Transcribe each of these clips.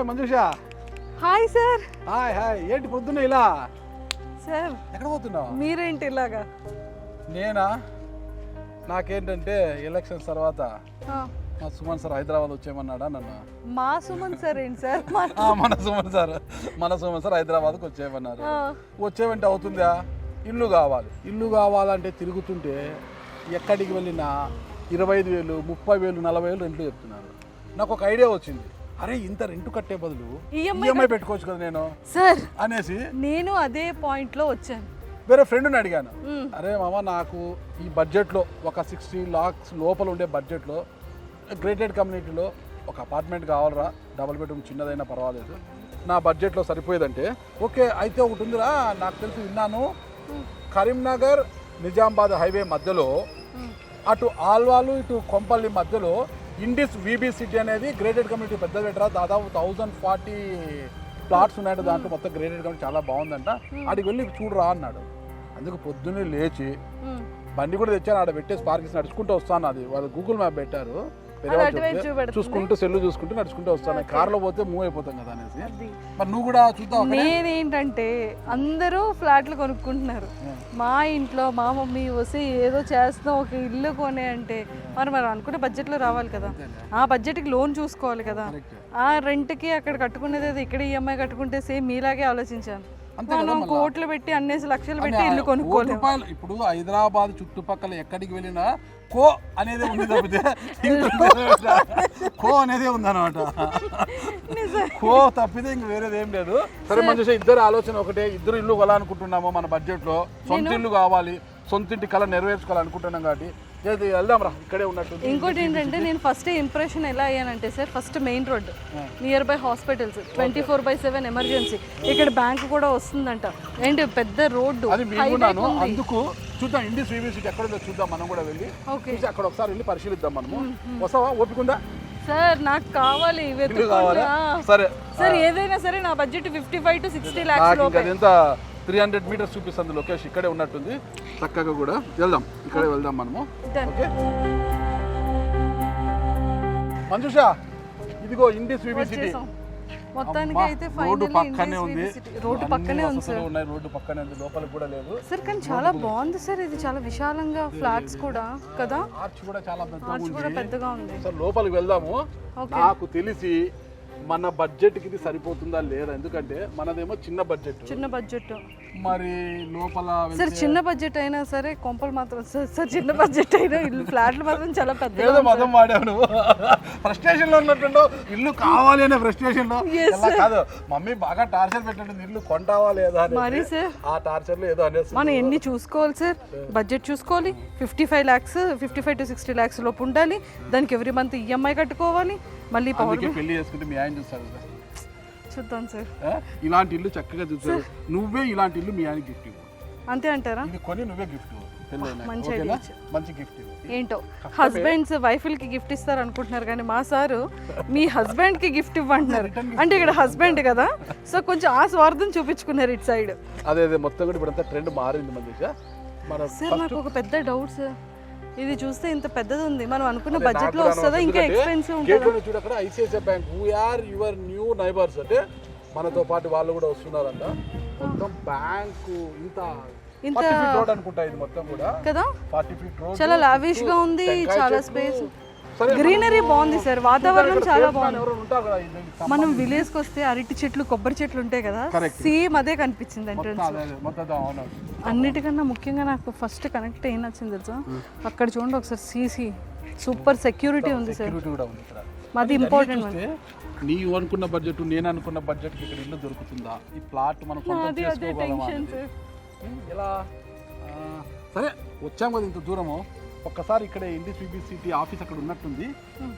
Hi Manjusha. Hi sir. Hi hi. ఏంటి పొద్దున్న ఇలా? సార్ ఎక్కడ పోతున్నావు? మీరేంటి ఇలాగా? నేనా? నాకేంటంటే ఎలక్షన్స్ తర్వాత మా సుమన్ సార్ హైదరాబాద్ వచ్చేయమన్నాడా నన్ను. మా సుమన్ సార్ ఏంటి సార్? మన సుమన్ సార్ హైదరాబాద్కి వచ్చేయమన్నారు. వచ్చేవంటే అవుతుందా? ఇల్లు కావాలంటే తిరుగుతుంటే ఎక్కడికి వెళ్ళినా 25,000, 30,000, 40,000 రెంట్లు చెప్తున్నారు. నాకు ఒక ఐడియా వచ్చింది, అరే ఇంత రెంట్ కట్టే బదులు ఈఎంఐ పెట్టుకోవచ్చు కదా నేను సార్ అనేసి నేను అదే పాయింట్ లో వచ్చాను. వేరే ఫ్రెండ్ని అడిగాను, అరే మామ నాకు ఈ బడ్జెట్లో ఒక 60 lakhs లోపల ఉండే బడ్జెట్లో గ్రేటెడ్ కమ్యూనిటీలో ఒక అపార్ట్మెంట్ కావాలరా, డబుల్ బెడ్రూమ్ చిన్నదైనా పర్వాలేదు, నా బడ్జెట్లో సరిపోయేదంటే ఓకే అయితే ఒకటి ఉందిరా, నాకు తెలిసి విన్నాను, కరీంనగర్ నిజామాబాద్ హైవే మధ్యలో అటు ఆల్వాలు ఇటు కొంపల్లి మధ్యలో ఇండిస్ వీబీ సిటీ అనేది గ్రేటెడ్ కమ్యూనిటీ పెద్ద బెటరా, దాదాపు 1040 ప్లాట్స్ ఉన్నాయంట, దాంట్లో మొత్తం గ్రేటెడ్ కమ్యూనిటీ చాలా బాగుందంట, అడిగి వెళ్ళి చూడరా అన్నాడు. అందుకు పొద్దున్నే లేచి బండి కూడా తెచ్చాను, ఆడ పెట్టేసి పార్కింగ్ నడుచుకుంటూ వస్తాను. అది వాళ్ళు గూగుల్ మ్యాప్ పెట్టారు, చూసుకుంటూ సెల్లు చూసుకుంటూ నడుచుకుంటూ వస్తాను. కార్లో పోతే మూవ్ అయిపోతాం కదా అనేసి. మరి నువ్వు కూడా చూద్దాం. నేనేంటంటే అందరూ ఫ్లాట్లు కొనుక్కుంటున్నారు, మా ఇంట్లో మా మమ్మీ వస్తే ఏదో చేస్తాం ఒక ఇల్లు కొనే అంటే మరి అనుకునే బడ్జెట్లో రావాలి కదా, ఆ బడ్జెట్కి లోన్ చూసుకోవాలి కదా, ఆ రెంట్కి అక్కడ కట్టుకునేది ఇక్కడ ఈఎంఐ కట్టుకుంటే సేమ్ మీలాగే ఆలోచించాను. మనం కోట్లు పెట్టి అన్నేసి లక్షలు పెట్టి ఇల్లు కొనుక్కోవాలి. ఇప్పుడు హైదరాబాద్ చుట్టుపక్కల ఎక్కడికి వెళ్ళినా కో అనేది ఉంది తప్పితే కో అనేది ఉందన్నమాట, కో తప్పితే ఇంక వేరేది ఏం లేదు. సరే మంచి ఇద్దరు ఆలోచన ఒకటే, ఇద్దరు ఇల్లు కొనాలనుకుంటున్నాము, మన బడ్జెట్లో సొంత ఇల్లు కావాలి, సొంత ఇంటి కళ నెరవేర్చుకోవాలనుకుంటున్నాం కాబట్టి వెళ్దాం రా, ఇక్కడే ఉన్నట్టు. ఇంకోటి ఏంటంటే నేను ఫస్ట్ ఇంప్రెషన్ ఎలా అయ్యానంటే sir, first main road, nearby hospitals, 24/7 emergency, ఇక్కడ బ్యాంక్ కూడా వస్తుందంట, అండ్ పెద్ద రోడ్డు, అందుకు చూద్దాం ఇండిస్ వీబీ సిటీ ఎక్కడ ఉందో చూద్దాం, మనం కూడా వెళ్ళి అక్కడ ఒకసారి వెళ్ళి పరిశీలిద్దాం. మనము వస్తావా? ఓపికందా సార్? నాకు కావాలి. సరే సార్ ఏదైనా సరే నా బడ్జెట్ 55 to 60 lakhs. ఎంత 300 meters చూపిస్తుంది లొకేషన్, ఇక్కడే ఉన్నట్టుంది, చక్కగా కూడా వెళ్దాం, ఇక్కడే వెళ్దాం మనము. ఓకే మంజుష, ఇదిగో ఇండిస్ వీబీ సిటీ మొత్తానికి అయితే రోడ్డు పక్కనే ఉంది, రోడ్డు పక్కనే ఉంది సార్, ఉన్నాయి రోడ్డు పక్కనే ఉంది, లోపలికి కూడా లేదు సార్, కానీ చాలా బాగుంది సార్, ఇది చాలా విశాలంగా ఫ్లాట్స్ కూడా కదా, ఆర్చ్ కూడా చాలా పెద్దగా ఉంది సార్. లోపలికి వెళ్దాము. నాకు తెలిసి మన బడ్జెట్ కి ఇది సరిపోతుందా లేదా, ఎందుకంటే మనదేమో చిన్న బడ్జెట్, మరి లోపల సార్ చిన్న బడ్జెట్ అయినా సరే కొంపలు మాత్రం సార్ చిన్న బడ్జెట్ అయినా ఇల్లు ఫ్లాట్లు మాత్రం చాలా పెద్ద. ఏదో మతం వాడావు నువ్వు, ఫ్రస్ట్రేషన్ లో ఉన్నట్టు, ఇల్లు కావాలి అనే ఫ్రస్ట్రేషన్ లో కాదు, మమ్మీ బాగా టార్చర్ పెట్టండి ఇల్లు కొంటావా లేదా మరి సార్, ఆ టార్చర్ లో ఏదో అనేది. మనం ఎన్ని చూసుకోవాలి సార్, బడ్జెట్ చూసుకోవాలి, 55 lakhs 55 to 60 lakhs లోపు ఉండాలి, దానికి ఎవ్రీ మంత్ ఈఎంఐ కట్టుకోవాలి, మళ్ళీ పెళ్లి చేసుకుంటే మీ ఆయన చూస్తారు కదా, చూద్దాం సార్. ఇలాంటి ఇల్లు చక్కగా చూస్తారు, నువ్వే ఇలాంటి ఇల్లు మీ ఆయన గిఫ్ట్ ఇవ్వు. అంతే అంటారా? ఇది కొని నువ్వే గిఫ్ట్ మంచి గిఫ్ట్. ఏంటో హస్బెండ్స్ వైఫ్లకి గిఫ్ట్ ఇస్తారు అనుకుంటున్నారు, కానీ మా సారు మీ హస్బెండ్ కి గిఫ్ట్ ఇవ్వంటున్నారు, అంటే ఇక్కడ హస్బెండ్ కదా, సో కొంచెం ఆ స్వార్థం చూపించుకున్నారు ఇటు సైడ్. అదే మొత్తం కూడా ఇప్పుడు ట్రెండ్ మారింది మంచిగా. సార్ నాకు ఒక పెద్ద డౌట్ సార్, ఇది చూస్తే ఇంత పెద్దది ఉంది, మనం అనుకున్న బడ్జెట్ లో వస్తుందా ఇంకా ఎక్స్పెన్సివ్ ఉంటుందా? చూడు అక్కడ ICICI bank, we're your new neighbours, అంటే మనతో పాటు వాళ్ళు కూడా వస్తున్నారంట. మొత్తం బ్యాంకు ఇంత రోడ్ అనుకుంటా, ఇది మొత్తం కూడా కదా 40 feet రోడ్, చాలా లావిష్ గా ఉంది, చాలా స్పేస్, గ్రీనరీ బాగుంది సార్, వాతావరణం చాలా బాగుంది. మనం విలేజ్ కి వస్తే అరటి చెట్లు, కొబ్బరి చెట్లు ఉంటాయి కదా, సేమ్ అదే కనిపించింది ఎంట్రన్స్. అన్నిటికన్నా ముఖ్యంగా నాకు ఫస్ట్ కనెక్ట్ ఏం నచ్చింది తెలుసా, అక్కడ చూడండి ఒకసారి సీసీ, సూపర్ సెక్యూరిటీ ఉంది సార్, అది ఇంపార్టెంట్. నీవు అనుకున్న బడ్జెట్, నేను అనుకున్న బడ్జెట్ ఇక్కడ ఇల్లు దొరుకుతుందా, ఈ ప్లాట్ మనం ఇలా సరే వచ్చాం కదా ఇంత దూరము, ఒక్కసారి ఇక్కడ ఇండిస్ వీబీ సిటీ ఆఫీస్ అక్కడ ఉన్నట్టుంది,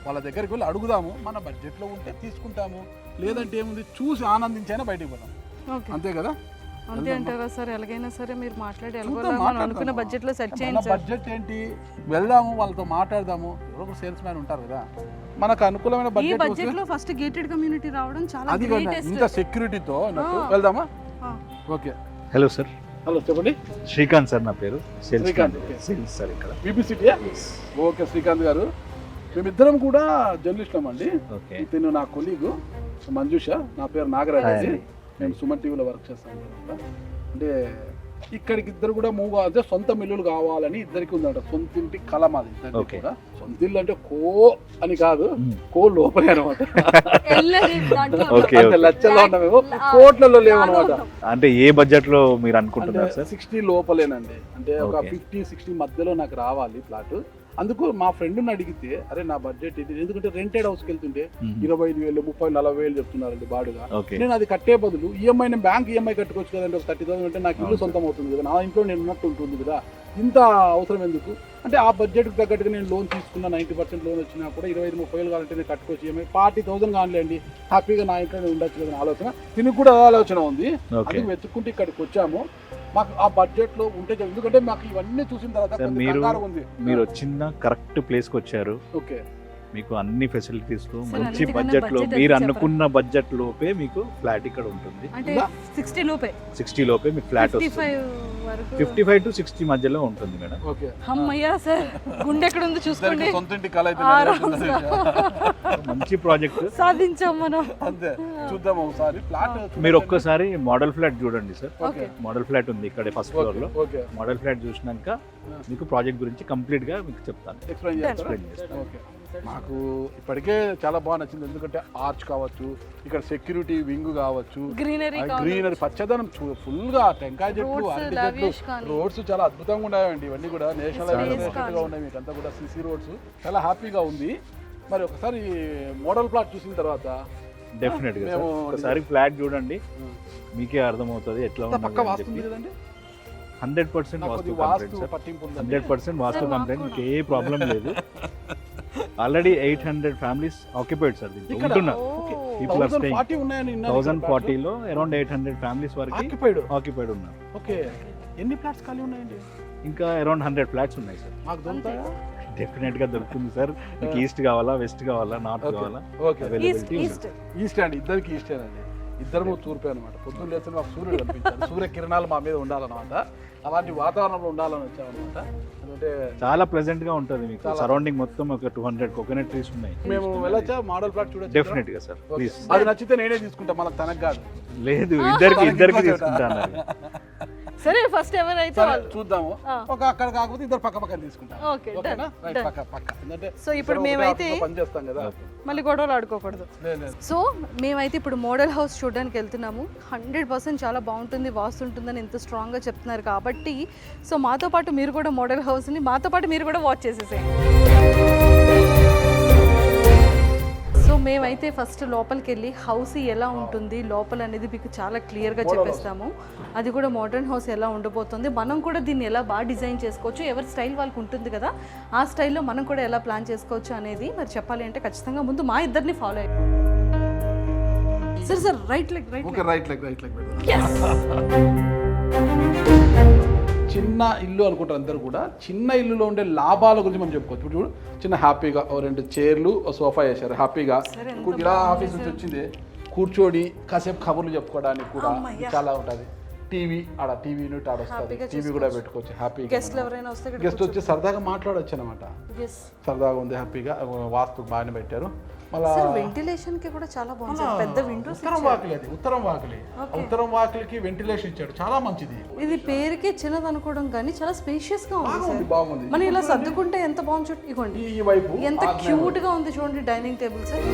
వాళ్ళ దగ్గరికి వెళ్ళి అడుగుదాము, మన బడ్జెట్లో ఉంటే తీసుకుంటాము, లేదంటే ఏముంది చూసి ఆనందించైనా బయటకు పోదాం, అంతే కదా? అంతే అంటారా సార్? ఎలాగైనా సరే మీరు మాట్లాడి అనుకున్న బడ్జెట్ లో సెట్ చేయండి. బడ్జెట్ ఏంటి, వెళ్దాము వాళ్ళతో మాట్లాడదాము, ఎవరో సేల్స్ మ్యాన్ ఉంటారు కదా, మనకు అనుకూలమైన బడ్జెట్ లో ఫస్ట్ గేటెడ్ కమ్యూనిటీ రావడం చాలా గ్రేటెస్ట్. ఇంత సెక్యూరిటీతో వెళ్దామా? ఓకే. Hello sir. హలో చెప్పండి. శ్రీకాంత్ సార్ నా పేరు. శ్రీకాంత్ సార్ ఇక్కడ వీబీ సిటీ. ఓకే శ్రీకాంత్ గారు, మేమిద్దరం కూడా జర్నలిస్టులం అండి. ఇతను నా కొలీగు, మంజుష, నా పేరు నాగరాజ్ అండి. మేము సుమన్ టీవీలో వర్క్ చేస్తాం అనమాట. అంటే ఇక్కడికి ఇద్దరు కూడా మూవ్ కావాలంటే సొంత ఇల్లులు కావాలని ఇద్దరికి ఉందంట. సొంత ఇంటి కళ మాది ఇద్దరికి కూడా. సొంత ఇల్లు అంటే కో అని కాదు, కో లోపలే అనమాట. లక్షల్లో ఉన్నామేమో, కోట్లలో లేవన్నమాట. అంటే ఏ బడ్జెట్ లో మీరు అనుకుంటున్నారు సార్? 60 లోపలేనండి. అంటే ఒక 50-60 మధ్యలో నాకు రావాలి ప్లాట్. అందుకు మా ఫ్రెండ్ని అడిగితే, అరే నా బడ్జెట్ ఇది, ఎందుకంటే రెంటెడ్ హౌస్కి వెళ్తుంటే 25,000, 30,000-40,000 చెప్తున్నారండి బాడుగా. నేను అది కట్టే బదులు ఈఎంఐ, నేను బ్యాంక్ ఈఎంఐ కట్టుకోవచ్చు కదండి. ఒక 30,000 అంటే నాకు ఇల్లు సొంతం అవుతుంది కదా, నా ఇంట్లో నేను ఉన్నట్టు ఉంటుంది కదా, ఇంత అవసరం ఎందుకు అంటే ఆ బడ్జెట్కి తగ్గట్టుగా నేను లోన్ తీసుకున్నా. 90% లోన్ వచ్చినా కూడా 25-30,000 కావాలంటే నేను కట్టుకోవచ్చు. ఈఎంఐ 40,000 కానిలేండి, హ్యాపీగా నా ఇంట్లో ఉండొచ్చు కదా ఆలోచన. దీనికి కూడా ఆలోచన ఉంది. అది వెతుక్కుంటే ఇక్కడికి వచ్చాము. మాకు ఆ బడ్జెట్ లో ఉంటే, ఎందుకంటే మాకు ఇవన్నీ చూసిన తర్వాత మీరు వచ్చిన కరెక్ట్ ప్లేస్ కి వచ్చారు. ఓకే, మీకు అన్ని ఫెసిలిటీస్ తో మంచి బడ్జెట్ లో, మీరు అనుకున్న బడ్జెట్ లోపే మీకు ఫ్లాట్ ఇక్కడ ఉంటుంది. 60 లోపే మీకు ఫ్లాట్ వస్తుంది. 55 to 60 మధ్యలో ఉంటుంది మేడం. ఓకే, అమ్మయ్యా సార్, గుండె ఎక్కడ ఉందో చూసుకోండి. సొంత ఇంటి కళ అయితే మంచి ప్రాజెక్ట్ సాధించాం మనం. అంతే, చూద్దాం ఒకసారి ఫ్లాట్. మీరు ఒక్కసారి మోడల్ ఫ్లాట్ చూడండి సార్. మోడల్ ఫ్లాట్ ఉంది ఇక్కడ ఫస్ట్ ఫ్లోర్ లో. మోడల్ ఫ్లాట్ చూసినాక మీకు ప్రాజెక్ట్ గురించి కంప్లీట్ గా మీకు చెప్తాను, ఎక్స్ప్లెయిన్ చేస్తాను. ఓకే, నాకు ఇప్పటికే చాలా బాగా నచ్చింది. ఎందుకంటే ఆర్చ్ కావచ్చు, ఇక్కడ సెక్యూరిటీ వింగ్ కావచ్చు, గ్రీనరీ పచ్చదనం ఫుల్ గా, టెంకాయ చెట్లు, అరటి చెట్లు, రోడ్స్ చాలా అద్భుతంగా ఉన్నాయండి. ఇవన్నీ కూడా నేషనల్ హైవే ఉన్నాయి. మీకు అంతా కూడా సిసి రోడ్స్, చాలా హ్యాపీగా ఉంది. మరి ఒకసారి మోడల్ ప్లాట్ చూసిన తర్వాత డెఫినెట్ గా ఒకసారి ఫ్లాట్ చూడండి, మీకే అర్థమవుతుంది ఎట్లా పక్క వాస్తుంది కదండి. 100% vastu compliant sir. 100% vastu compliant, మీకు ఏ ప్రాబ్లం లేదు. ఆల్రెడీ 800 ఫ్యామిలీస్ ఆక్యుపైడ్ సార్, దీంట్లో ఉంటున్నారు. People are staying. 1040 లో అరౌండ్ 800 ఫ్యామిలీస్ వరకు ఆక్యుపైడ్ ఉన్నారు. ఓకే, ఎన్ని ఫ్లాట్స్ ఖాళీ ఉన్నాయండి? ఇంకా అరౌండ్ 100 ఫ్లాట్స్ ఉన్నాయి సార్. మాకు దొరుకుతాయా? డెఫినెట్ గా దొరుకుతుంది సార్. మీకు ఈస్ట్ కావాలా, వెస్ట్ కావాలా, నార్త్ కావాలా? అవైలబిలిటీ ఈస్ట్ అండి. ఇద్దరికి ఈస్టే అండి. ఇద్దరు తూర్పే అనమాట. పొద్దున్న లేస్తే మాకు సూర్యుడు కనిపించాలి, సూర్యకిరణాలు మా మీద ఉండాలన్నమాట. అలాంటి వాతావరణంలో ఉండాలని వచ్చామన్నమాట. అంటే చాలా ప్లెజెంట్ గా ఉంటుంది మీకు. సరౌండింగ్ మొత్తం ఒక 200 కోకోనట్ ట్రీస్ ఉన్నాయి. మేము వెళ్ళొచ్చా మోడల్ ప్లాట్ చూడొచ్చు? డెఫినెట్ గా సార్, ప్లీజ్. అది నచ్చితే నేనే తీసుకుంటా, మనకు తనకు కాదు. లేదు, ఇద్దరికి తీసుకుంటాను. సరే, ఫస్ట్ ఎవరైతే చూద్దాము. ఒక అక్కడ కాకపోతే ఇద్దరు పక్క పక్కన తీసుకుంటాం. ఓకేనా? రైట్, పక్క. ఎందుకంటే సో ఇప్పుడు మేమైతే పని చేస్తాం కదా, మళ్ళీ గొడవలు ఆడుకోకూడదు. సో మేమైతే ఇప్పుడు మోడల్ హౌస్ చూడడానికి వెళ్తున్నాము. 100% చాలా బాగుంటుంది, వాస్తు ఉంటుందని ఎంత స్ట్రాంగ్గా చెప్తున్నారు కాబట్టి, సో మాతో పాటు మీరు కూడా మోడల్ హౌస్ని మాతో పాటు మీరు కూడా వాచ్ చేసేసేయండి. సో మేమైతే ఫస్ట్ లోపలికి వెళ్ళి హౌస్ ఎలా ఉంటుంది లోపల అనేది మీకు చాలా క్లియర్గా చెప్పేస్తాము. అది కూడా మోడర్న్ హౌస్ ఎలా ఉండబోతుంది, మనం కూడా దీన్ని ఎలా బాగా డిజైన్ చేసుకోవచ్చు, ఎవరి స్టైల్ వాళ్ళకి ఉంటుంది కదా, ఆ స్టైల్లో మనం కూడా ఎలా ప్లాన్ చేసుకోవచ్చు అనేది మరి చెప్పాలి అంటే ఖచ్చితంగా ముందు మా ఇద్దరిని ఫాలో అయ్యాం. Sir right leg. చిన్న ఇల్లు అనుకుంటారు అందరు కూడా. చిన్న ఇల్లులో ఉండే లాభాల గురించి మనం చెప్పుకోవచ్చు. ఇప్పుడు చూడు, చిన్న హ్యాపీగా 2 చైర్లు, సోఫా వేశారు. హ్యాపీగా ఇలా ఆఫీస్ నుంచి వచ్చింది కూర్చొని కాసేపు కబుర్లు చెప్పుకోవడానికి కూడా చాలా ఉంటుంది. టీవీ యూనిట్ ఆడ వస్తుంది, టీవీ కూడా పెట్టుకోవచ్చు హ్యాపీగా. గెస్ట్ వచ్చి సరదాగా మాట్లాడవచ్చు అనమాట. సరదాగా ఉంది, హ్యాపీగా. వాస్తు బాగానే పెట్టారు. వెంటిలేషన్ కి కూడా చాలా బాగుంది. పెద్ద విండోస్, ఉత్తరం వాకిలికి వెంటిలేషన్ ఇచ్చాడు, చాలా మంచిది. ఇది పేరుకే చిన్నది అనుకోవడం కానీ చాలా స్పేషియస్ గా ఉంది. బాగుంది. మనం ఇలా సర్దుకుంటే ఎంత బాగుంది. ఇగోండి ఈ వైపు ఎంత క్యూట్ గా ఉంది చూడండి డైనింగ్ టేబుల్. సార్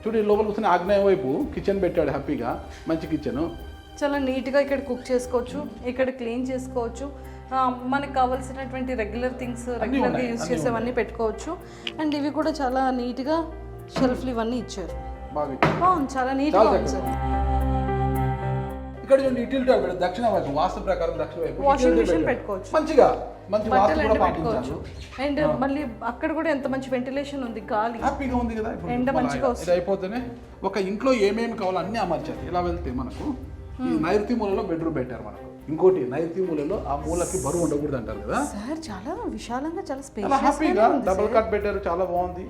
చూడు, లోపల కూర్చొని ఆగ్నేయం వైపు కిచెన్ పెట్టాడు హ్యాపీగా. మంచి కిచెన్, చాలా నీట్గా ఇక్కడ కుక్ చేసుకోవచ్చు, ఇక్కడ క్లీన్ చేసుకోవచ్చు. మనకు కావాల్సినటువంటి రెగ్యులర్ థింగ్స్, రెగ్యులర్గా యూజ్ చేసేవన్నీ పెట్టుకోవచ్చు. అండ్ ఇవి కూడా చాలా నీట్గా షెల్ఫ్లు ఇవన్నీ ఇచ్చారు. బాగుంది, చాలా నీట్గా ఉంది సార్. ఇక్కడ యూటిలిటీ దక్షిణ వైపు, వాస్తు ప్రకారం దక్షిణ వైపు వాషింగ్ మిషన్ పెట్టుకోవచ్చు, మంచిగా మంచి వాస్తు కూడా పాటించారు. అండ్ మళ్ళీ అక్కడ కూడా ఎంత మంచి వెంటిలేషన్ ఉంది, గాలి హ్యాపీగా ఉంది కదా. ఎండ మంచిగా వస్తుంది. ఇది అయిపోతేనే ఒక ఇంట్లో ఏమేమి కావాలో అన్నీ అమర్చారు. ఇలా వెళ్తే మనకు ఈ నైరుతి మూలలో బెడ్రూమ్ పెట్టారు మనకు. ఇంకోటి నైరుతి మూలలో ఆ మూలకి బరువు ఉండకూడదు అంటారు కదా సార్. చాలా విశాలంగా, చాలా స్పేస్, హ్యాపీగా డబుల్ కాట్ పెట్టారు, చాలా బాగుంది,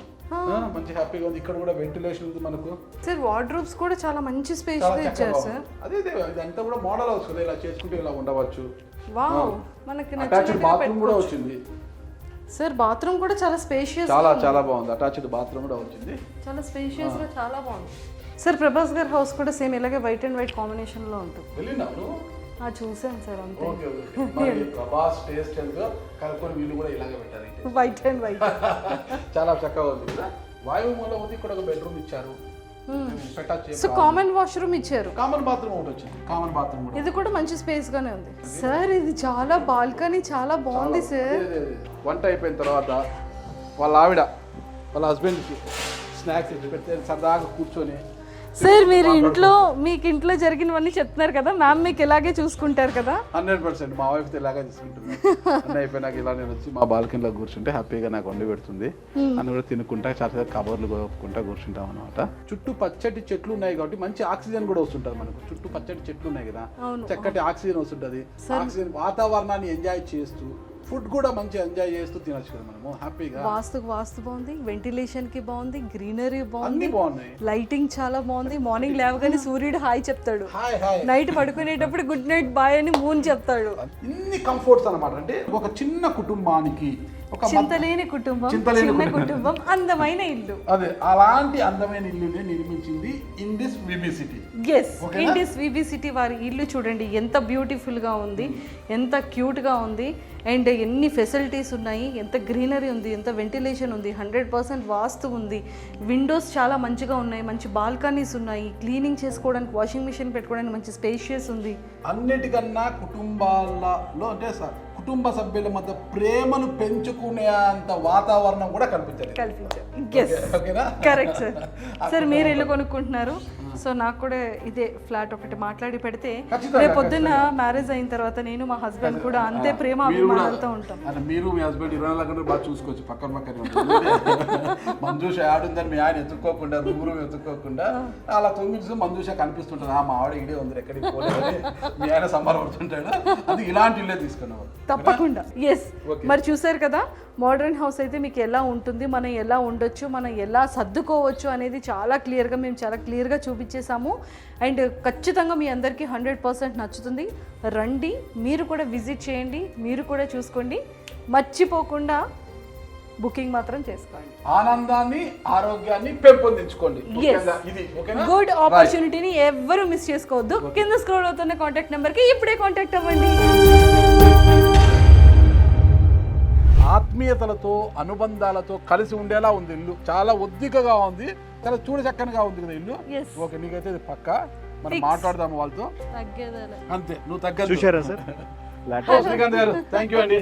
మంచి హ్యాపీగా ఉంది. ఇక్కడ కూడా వెంటిలేషన్ ఉంది మనకు. సార్ వార్డ్రోబ్స్ కూడా చాలా మంచి స్పేస్ గా ఇచ్చారు సార్. అదే ఇదంతా కూడా మోడల్ హౌస్ కదా, ఇలా చేసుకుంటే ఇలా ఉండవచ్చు. వావ్, మనకి అటాచ్డ్ బాత్రూమ్ కూడా వచ్చింది. సార్ బాత్రూమ్ కూడా చాలా స్పేషియస్, చాలా చాలా బాగుంది. అటాచ్డ్ బాత్రూమ్ కూడా వచ్చింది. చాలా స్పేషియస్ గా చాలా బాగుంది. సార్ ప్రభాస్ గారి హౌస్ కూడా సేమ్ ఇలాగే వైట్ అండ్ వైట్ కాంబినేషన్ లో ఉంటుంది. వెళ్ళినప్పుడు చూసాను సార్ అంతే. Okay okay. మరి ప్రభాస్ టేస్ట్ గా కనుక్కొని వీళ్ళు కూడా ఇలాగే పెట్టారు. వైట్ అండ్ వైట్ చాలా చక్కగా ఉంది కదా. వాయువు మూల ఉంది. ఇక్కడ ఒక బెడ్రూమ్ ఇచ్చారు. సో కామన్ వాష్రూమ్ ఇచ్చారు. కామన్ బాత్రూమ్ ఒకటి వచ్చింది. కామన్ బాత్రూమ్ కూడా ఇది కూడా మంచి స్పేస్ గానే ఉంది సార్. ఇది చాలా బాల్కనీ చాలా బాగుంది సార్. వంట అయిపోయిన తర్వాత వాళ్ళ ఆవిడ వాళ్ళ హస్బెండ్కి స్నాక్స్ ఇచ్చి పెడితే సరదాగా కూర్చొని సార్ మీరు ఇంట్లో మీకు ఇంట్లో జరిగినవన్నీ చెప్తున్నారు కదా, మ్యామ్ మీకు ఇలాగే చూసుకుంటారు కదా. 100% మా వైఫ్ ఇలాగే తీసుకుంటున్నాను. అన్నీ అయిపోయినాక ఇలా నేను వచ్చి మా బాల్కనీలో కూర్చుంటే హ్యాపీగా నాకు వండి పెడుతుంది. అన్ని కూడా తినుకుంటా చాలా కబర్లు కొనుక్కుంటా కూర్చుంటాం అనమాట. చుట్టూ పచ్చటి చెట్లు ఉన్నాయి కాబట్టి మంచి ఆక్సిజన్ కూడా వస్తుంటది మనకు. చుట్టూ పచ్చటి చెట్లు ఉన్నాయి కదా, చక్కటి ఆక్సిజన్ వస్తుంటది. ఆక్సిజన్ వాతావరణాన్ని ఎంజాయ్ చేస్తూ ఫుడ్ కూడా మంచి ఎంజాయ్ చేస్తూ తినచ్చు కదా మనము హ్యాపీగా. వాస్తు బాగుంది, వెంటిలేషన్ కి బాగుంది, గ్రీనరీ బాగుంది, బాగున్నాయి, లైటింగ్ చాలా బాగుంది. మార్నింగ్ లేవగానే సూర్యుడు హాయ్ చెప్తాడు, హాయ్ హాయ్, నైట్ పడుకునేటప్పుడు గుడ్ నైట్ బాయ్ అని మూన్ చెప్తాడు. ఇన్ని కంఫర్ట్స్ అన్నమాట. అంటే ఒక చిన్న కుటుంబానికి ఒక చింతలేని కుటుంబం, చిన్న కుటుంబం, అందమైన ఇల్లు. అదే అలాంటి అందమైన ఇల్లునే నిర్మించింది Indis V B city. Yes, Indis V B city వారి ఇల్లు చూడండి ఎంత బ్యూటిఫుల్ గా ఉంది, ఎంత క్యూట్ గా ఉంది, అండ్ ఎన్ని ఫెసిలిటీస్ ఉన్నాయి, ఎంత గ్రీనరీ ఉంది, ఎంత వెంటిలేషన్ ఉంది, 100% వాస్తు ఉంది. విండోస్ చాలా మంచిగా ఉన్నాయి, మంచి బాల్కనీస్ ఉన్నాయి, క్లీనింగ్ చేసుకోవడానికి వాషింగ్ మిషన్ పెట్టుకోవడానికి మంచి స్పేషియస్ ఉంది. అన్నిటికన్నా కుటుంబాలలో అంటే కుటుంబ సభ్యుల మధ్య ప్రేమను పెంచుకునే అంత వాతావరణం కూడా కల్పించారు. Correct sir. సార్ మీరు ఇల్లు కొనుక్కుంటున్నారు, సో నాకు కూడా ఇదే ఫ్లాట్ ఒకటి మాట్లాడి పెడితే రేపు పొద్దున్న మ్యారేజ్ అయిన తర్వాత నేను మా హస్బెండ్ కూడా అంతే ప్రేమ అభిమానాలతో ఉంటాం. మీరు మీ హస్బెండ్ 24 గంటలు బాగా చూసుకోవచ్చు. పక్కన మంజూష ఆడుందని మీ ఆయన ఎత్తుక్కోకుండా రూమ్ ఎత్తుక్కోకుండా అలా 9 నిమిషం మంజూష కనిపిస్తుంటుంది. మా ఆవిడ ఇడే ఉంది ఎక్కడికి పోలేదు మీ ఆయన సంబరపడుతుంటాడు. అది ఇలాంటి ఇల్లే తీసుకున్నావు తప్పకుండా. ఎస్, మరి చూసారు కదా మోడర్న్ హౌస్ అయితే మీకు ఎలా ఉంటుంది, మనం ఎలా ఉండొచ్చు, మనం ఎలా సర్దుకోవచ్చు అనేది చాలా క్లియర్గా మేము చాలా క్లియర్గా చూపించేసాము. అండ్ ఖచ్చితంగా మీ అందరికీ 100% నచ్చుతుంది. రండి, మీరు కూడా విజిట్ చేయండి, మీరు కూడా చూసుకోండి, మర్చిపోకుండా బుకింగ్ మాత్రం చేసుకోండి. ఆనందాన్ని ఆరోగ్యాన్ని పెంపొందించుకోండి. గుడ్ ఆపర్చునిటీని ఎవరు మిస్ చేసుకోవద్దు. కింద స్క్రోల్ అవుతున్న కాంటాక్ట్ నెంబర్కి ఇప్పుడే కాంటాక్ట్ అవ్వండి. ఆత్మీయతలతో అనుబంధాలతో కలిసి ఉండేలా ఉంది ఇల్లు. చాలా ఒద్దికగా ఉంది, చాలా చూడచక్కనగా ఉంది కదా ఇల్లు. ఓకే, నీకైతే ఇది పక్క. మనం మాట్లాడదాము వాళ్ళతో. అంతే, నువ్వు తగ్గదు. చూశారా సార్? శ్రీకాంత్ గారు థ్యాంక్ యూ అండి.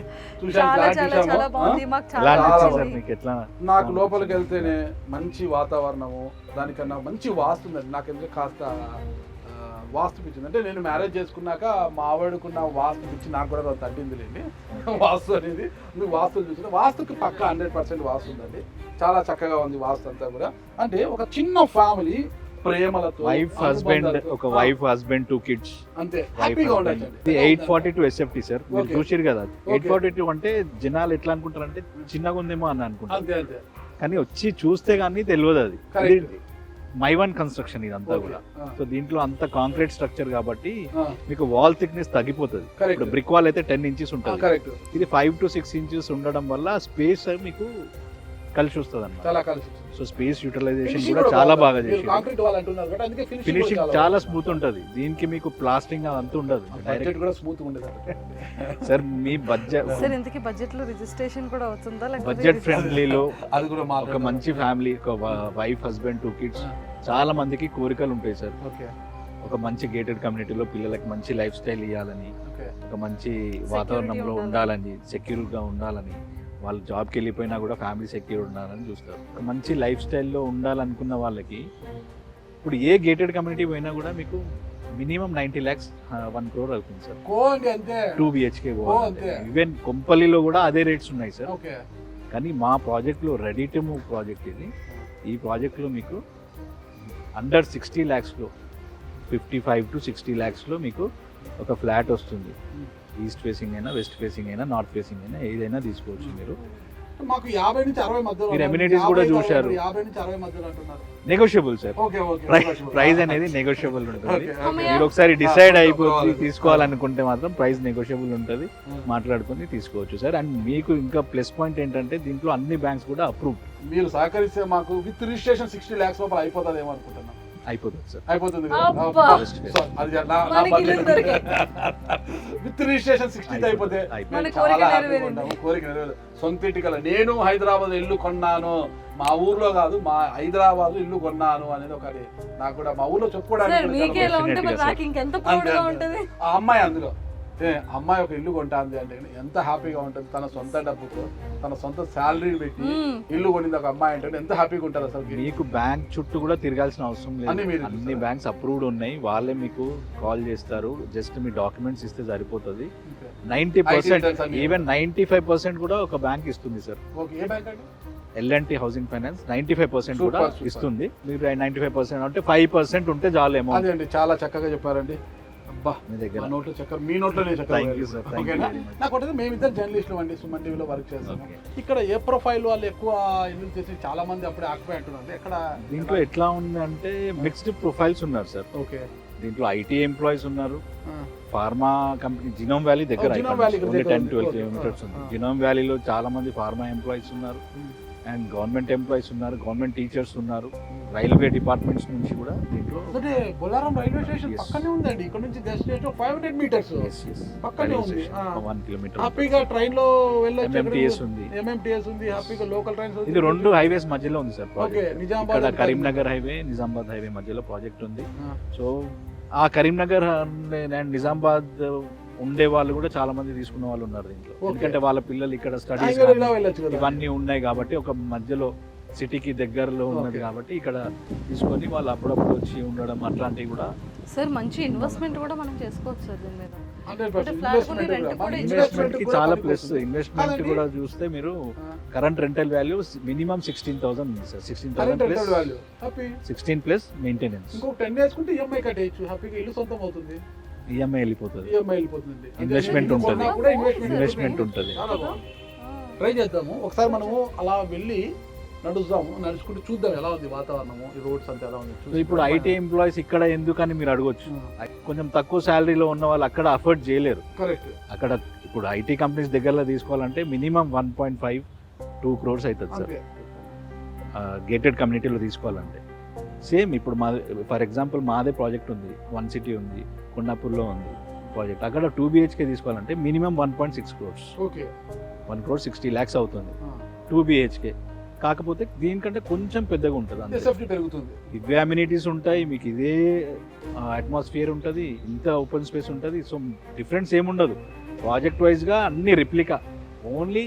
నాకు లోపలికి వెళ్తేనే మంచి వాతావరణము, దానికన్నా మంచి వాస్తు ఉంది. నాకు ఎందుకు కాస్త వాస్తు పిచ్చింది. అంటే నేను మ్యారేజ్ చేసుకున్నాక మా ఆవిడకున్న వాస్తు పిచ్చి నాకు కూడా తగ్గింది లేండి. వాస్తు అనేది నువ్వు వాస్తులు చూసిన వాస్తుకి పక్క 100% వాస్తు ఉందండి. చాలా చక్కగా ఉంది వాస్తు అంతా కూడా. అంటే ఒక చిన్న ఫ్యామిలీ ప్రేమలతో, వైఫ్ హస్బెండ్ 2 కిడ్స్ అంతే హ్యాపీగా ఉండాలి. 842 SFT సార్, మీరు చూసిరు కదా. 842 అంటే జనాలు ఎట్లా అనుకుంటారు అంటే చిన్నగా ఉందేమో అని అనుకుంటారు. అంతే అంతే, కానీ వచ్చి చూస్తే కానీ తెలియదు. అది మైవన్ కన్స్ట్రక్షన్ ఇదంతా కూడా. సో దీంట్లో అంత కాంక్రీట్ స్ట్రక్చర్ కాబట్టి మీకు వాల్ థిక్నెస్ తగ్గిపోతుంది. ఇప్పుడు బ్రిక్ వాల్ అయితే 10 ఇంచెస్ ఉంటుంది, ఇది 5 to 6 ఇంచెస్ ఉండడం వల్ల స్పేస్ మీకు కలిసి వస్తుంది అన్నమాట. సో స్పేస్ యూటిలైజేషన్ కూడా చాలా బాగా చేసి ఫినిషింగ్ చాలా స్మూత్ ఉంటుంది. దీనికి మీకు ప్లాస్టింగ్ అదంతా ఉండదు. సార్ మీ బడ్జెట్ లో రిజిస్ట్రేషన్ కూడా అవుతుందా? బడ్జెట్ ఫ్రెండ్లీలో ఒక మంచి ఫ్యామిలీ, ఒక వైఫ్ హస్బెండ్ 2 కిడ్స్, చాలా మందికి కోరికలు ఉంటాయి సార్. ఒక మంచి గేటెడ్ కమ్యూనిటీలో పిల్లలకి మంచి లైఫ్ స్టైల్ ఇవ్వాలని, ఒక మంచి వాతావరణంలో ఉండాలని, సెక్యూర్గా ఉండాలని, వాళ్ళు జాబ్కి వెళ్ళిపోయినా కూడా ఫ్యామిలీ సెక్యూర్ ఉండాలని చూస్తారు. ఒక మంచి లైఫ్ స్టైల్లో ఉండాలనుకున్న వాళ్ళకి ఇప్పుడు ఏ గేటెడ్ కమ్యూనిటీ పోయినా కూడా మీకు మినిమం 90 lakhs 1 crore అవుతుంది సార్. 2 BHK ఈవెన్ కొంపల్లిలో కూడా అదే రేట్స్ ఉన్నాయి సార్. కానీ మా ప్రాజెక్ట్లో రెడీ టు మూవ్ ప్రాజెక్ట్ ఇది. ఈ ప్రాజెక్ట్లో మీకు అండర్ 60 lakhsలో 55 to 60 lakhsలో మీకు ఒక ఫ్లాట్ వస్తుంది. ఈస్ట్ ఫేసింగ్ అయినా, వెస్ట్ ఫేసింగ్ అయినా, నార్త్ ఫేసింగ్ అయినా ఏదైనా తీసుకోవచ్చు మీరు. మాకు 50 నుంచి 60 మధ్యలో మీరు amenities కూడా చూశారు. 50 నుంచి 60 మధ్యలో అంటున్నారు. Negotiable sir, okay okay price అనేది నెగోషియబుల్ ఉంటుంది. Okay. మీరు ఒకసారి డిసైడ్ అయిపోయి తీసుకోవాలనుకుంటే మాత్రం ప్రైస్ నెగోషియబుల్ ఉంటుంది, మాట్లాడుకొని తీసుకోవచ్చు సార్. అండ్ మీకు ఇంకా ప్లస్ పాయింట్ ఏంటంటే దీంట్లో అన్ని బ్యాంక్స్ కూడా అప్రూవ్. మీరు సహకరిస్తే మాకు విత్ రిజిస్ట్రేషన్ 60 lakhs లోపల అయిపోతుంది ఏమో అనుకుంటున్నాను. అయిపోతుంది సార్, అయిపోతుంది అబ్బా. విత్ రిజిస్ట్రేషన్ 60 అయిపోతే మన మేము కోరిక చాలా happy నెరవేరింది. ఉంటాము. కోరిక నెరవేరు. సొంత ఇంటికల నేను హైదరాబాద్ ఇల్లు కొన్నాను, మా ఊర్లో కాదు మా హైదరాబాద్ ఇల్లు కొన్నాను అనేది ఒకటి నాకు కూడా మా ఊర్లో సార్ చెప్పుకోవడానికి మీకే ఎలా ఉంటే మరి Definitely, నాకు ఇంకెంత ప్రౌడ్గా ఉంటుంది. ఆ అమ్మాయి అందులో అమ్మాయి ఒక ఇల్లు కొంటాంది అంటే ఎంత హ్యాపీగా ఉంటుంది. తన సొంత డబ్బుతో తన సొంత శాలరీ పెట్టి ఇల్లు కొనింది ఒక అమ్మాయి అంటే ఎంత హ్యాపీగా ఉంటుంది అసలు. మీకు బ్యాంక్ చుట్టూ కూడా తిరగాల్సిన అవసరం అన్ని లేదు, మీరు అన్ని బ్యాంక్స్ అప్రూవ్డ్ ఉన్నాయి. వాళ్ళే మీకు కాల్ చేస్తారు, జస్ట్ మీ డాక్యుమెంట్స్ ఇస్తే సరిపోతుంది. 90% ఈవెన్ 95% కూడా ఒక బ్యాంక్ ఇస్తుంది సార్. ఓకే, ఏ బ్యాంక్ అండి? L&T హౌసింగ్ ఫైనాన్స్ 95% కూడా Super, super. ఇస్తుంది. మీరు 95% అంటే 5% ఉంటే చాలు అమౌంట్. అదే అండి, చాలా చక్కగా చెప్పారండి. అబ్బా, మీ దగ్గర మా నోట్లో చక్కెర, మీ నోట్లోనే చక్కెర. Thank you, sir. Thank you ఓకేనా? very much. నాకు ఒకటి మేమిద్దరు జర్నలిస్టులు అండి, సుమన్ టీవీలో వర్క్ చేస్తాము. Okay. ఇక్కడ ఏ ప్రొఫైల్ వాళ్ళు ఎక్కువ ఇల్లు చేసి చాలా మంది అప్పుడే ఆక్యుపై అంటున్నారు. ఎక్కడ దీంట్లో ఎట్లా ఉంది అంటే మిక్స్డ్ ప్రొఫైల్స్ ఉన్నారు సార్. ఓకే, దీంట్లో ఐటీ ఎంప్లాయీస్ ఉన్నారు, ఫార్మా కంపెనీ జినోమ్ వ్యాలీ దగ్గర Oh, Genome Valley దగ్గర 10-12 ఉంది. కిలోమీటర్స్ ఉంది. Ah. జినోమ్ వ్యాలీలో చాలా మంది ఫార్మా ఎంప్లాయీస్ ఉన్నారు, అండ్ గవర్నమెంట్ ఎంప్లాయీస్ ఉన్నారు, గవర్నమెంట్ టీచర్స్ ఉన్నారు, రైల్వే డిపార్ట్మెంట్స్ నుంచి కూడా దీంట్లో. అంటే బొల్లారం రైల్వే స్టేషన్ Yes. పక్కనే ఉందండి. ఇక్కడ నుంచి డెస్టినేషన్ 500 మీటర్స్ పక్కనే ఉంది. 1 కిలోమీటర్. హ్యాపీగా ట్రైన్ లో వెళ్ళొచ్చు. MMTS ఉంది. MMTS ఉంది, హ్యాపీగా లోకల్ ట్రైన్స్. ఇది 2 హైవేస్ మధ్యలో ఉంది సార్ ఓకే, ప్రాజెక్ట్. నిజామాబాద్ ఇక్కడ కరీంనగర్ హైవే, నిజామాబాద్ హైవే మధ్యలో ప్రాజెక్ట్ ఉంది. ఆ. సో ఆ కరీంనగర్ అండ్ నిజామాబాద్ ఉండే వాళ్ళు కూడా చాలా మంది తీసుకున్న వాళ్ళు ఉన్నారు దీంట్లో. Okay. ఎందుకంటే వాళ్ళ పిల్లలు ఇక్కడ స్టడీస్ హ్యాపీగా ఇలా వెళ్ళొచ్చు కదా. ఇవన్నీ ఉన్నాయి కాబట్టి ఒక మధ్యలో సిటీకి దగ్గరలో ఉన్నది Okay. కాబట్టి ఇక్కడ తీసుకొని వాళ్ళు అప్పుడప్పుడు వచ్చి ఉండడం అట్లాంటివి కూడా. సార్ మంచి ఇన్వెస్ట్మెంట్ కూడా మనం చేసుకోవచ్చు సార్ దీని మీద. 100% ఫ్లాట్ కొని ఇన్వెస్ట్మెంట్ రెంట్ కూడా. కూడా ఇన్వెస్ట్మెంట్ కి కూడా చాలా పనికి ప్లస్. వస్తుంది. ఇన్వెస్ట్మెంట్ కాదండి. కూడా చూస్తే మీరు కరెంట్ రెంటల్ వాల్యూ మినిమం 16,000 ఉంది sir. 16,000 current plus rental value happy. 16 plus maintenance. ఇంకో 10 వేసుకుంటే ఈఎంఐ కట్టేయచ్చు, హ్యాపీగా ఇల్లు సొంతం అవుతుంది. ఈఎంఐ వెళ్ళిపోతుంది, ఈఎంఐ వెళ్ళిపోతుంది. ఇన్వెస్ట్మెంట్ ఇల్లు ఉంటుంది, కొన్నా కూడా ఇన్వెస్ట్మెంట్ ఉంటుంది. చాలా బాగుంది. ట్రై చేద్దాము ఒకసారి, మనము అలా వెళ్ళి నడుస్తాము, నడుచుకుంటూ చూద్దాం ఎలా ఉంది వాతావరణము, ఈ రోడ్స్ అంతా ఎలా ఉంది. సో ఇప్పుడు ఐటీ ఎంప్లాయీస్ ఇక్కడ ఎందుకని మీరు అడగొచ్చు. కొంచెం తక్కువ శాలరీలో ఉన్న వాళ్ళు అక్కడ అఫోర్డ్ చేయలేరు. కరెక్ట్. అక్కడ ఇప్పుడు ఐటీ కంపెనీస్ దగ్గరలో తీసుకోవాలంటే మినిమం 1.5-2 crores అవుతుంది సార్. గేటెడ్ కమ్యూనిటీలో తీసుకోవాలంటే సేమ్ ఇప్పుడు మా ఫర్ ఎగ్జాంపుల్ మాదే ప్రాజెక్ట్ ఉంది, 1 city ఉంది, కొండాపూర్లో ఉంది ప్రాజెక్ట్. అక్కడ 2 BHK తీసుకోవాలంటే minimum 1.6 crores, okay, 1 crore 60 lakhs అవుతుంది 2 BHK. కాకపోతే దీనికంటే కొంచెం పెద్దగా ఉంటుంది అంతే. సేఫ్టీ పెరుగుతుంది. ఇవే అమ్యూనిటీస్ ఉంటాయి, మీకు ఇదే అట్మాస్ఫియర్ ఉంటుంది, ఇంత ఓపెన్ స్పేస్ ఉంటుంది. సో డిఫరెన్స్ ఏముండదు. ప్రాజెక్ట్ వైజ్గా అన్ని రిప్లికా, ఓన్లీ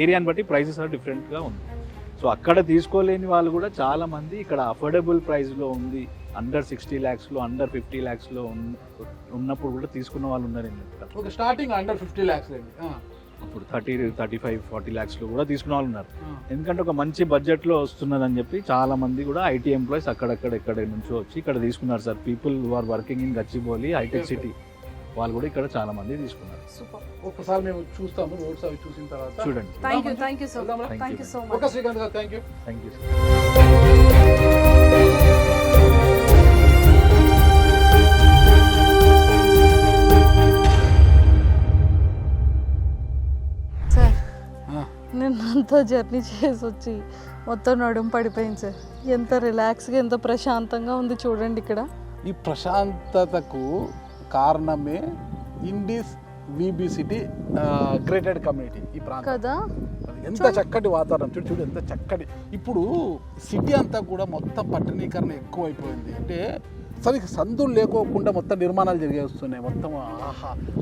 ఏరియాని బట్టి ప్రైసెస్ ఆర్ డిఫరెంట్గా ఉంది. సో అక్కడ తీసుకోలేని వాళ్ళు కూడా చాలా మంది ఇక్కడ అఫోర్డబుల్ ప్రైస్లో ఉంది, అండర్ 60 lakhsలో, అండర్ 50 lakhsలో ఉన్నప్పుడు కూడా తీసుకున్న వాళ్ళు ఉన్నారు. ఓకే, స్టార్టింగ్ అండర్ 50 lakhs అండి. ఇప్పుడు 30, 35, 40 lakhsలో కూడా తీసుకున్న వాళ్ళు ఉన్నారు. ఎందుకంటే ఒక మంచి బడ్జెట్లో వస్తున్నదని చెప్పి చాలా మంది కూడా ఐటీ ఎంప్లాయీస్ ఎక్కడ నుంచో వచ్చి ఇక్కడ తీసుకున్నారు sir. People who are working in Gachibowli హైటెక్ సిటీ వాళ్ళు కూడా ఇక్కడ చాలా మంది తీసుకున్నారు. సూపర్. ఒకసారి మేము చూస్తాము రోడ్స్ అవి చూసిన తర్వాత. చూడండి. Thank you so much. Okay Srikanth గారు, thank you. Thank you sir నేను అంతా జర్నీ చేసి వచ్చి మొత్తం నడుము పడిపోయింది సార్. ఎంత రిలాక్స్గా, ఎంత ప్రశాంతంగా ఉంది చూడండి ఇక్కడ. ఈ ప్రశాంతతకు కారణమే Indis VB City gated community. ఈ ప్రాంతం కదా, ఎంత చక్కటి వాతావరణం చూడు చూడు, ఎంత చక్కటి. ఇప్పుడు సిటీ అంతా కూడా మొత్తం పట్టణీకరణ ఎక్కువ అయిపోయింది. అంటే అసలు సందులు లేకోకుండా మొత్తం నిర్మాణాలు జరిగేస్తున్నాయి. మొత్తం